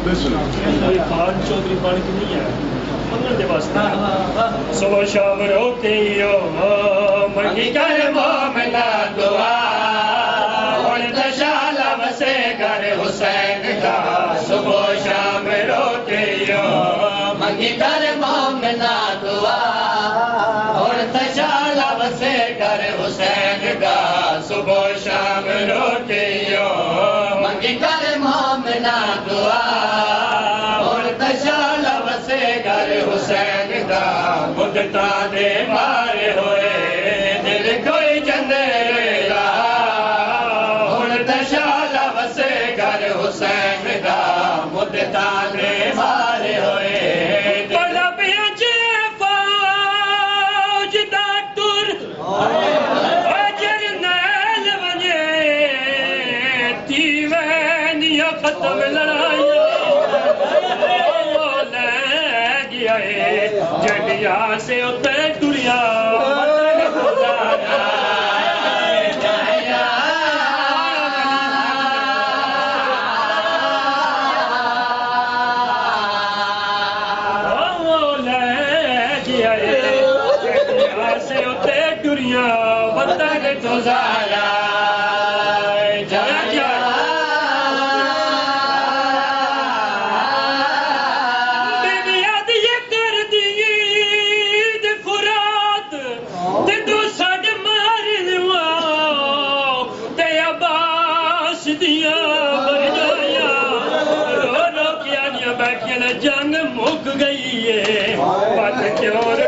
खान चौधरी बन के नहीं है मंगल दे वास्ते सुबह शाम रोते हो मंगी कर मोमिना दुआ हुण दशाला वसे घर हुसैन दा सुबह शाम रोते हो मंगी कर मोमिना दुआ हुण दशाला वसे घर हुसैन दा सुबह शाम रोते हो मंगी कर मोमिना दुआ हुसैन दा मुद्दता दे मारे होए दिल कोई चंदेरा हुण दशाला वसे घर हुसैन दा मुद्दता दे मारे होए बड़ा बेचे फौज दा टुर जरनैल वने तीवैनिया खत्म लड़ाई जड़िया से उतर टुरिया से उतर टुरिया बतन तो ज़ारा जंग मुक गई है पत क्यों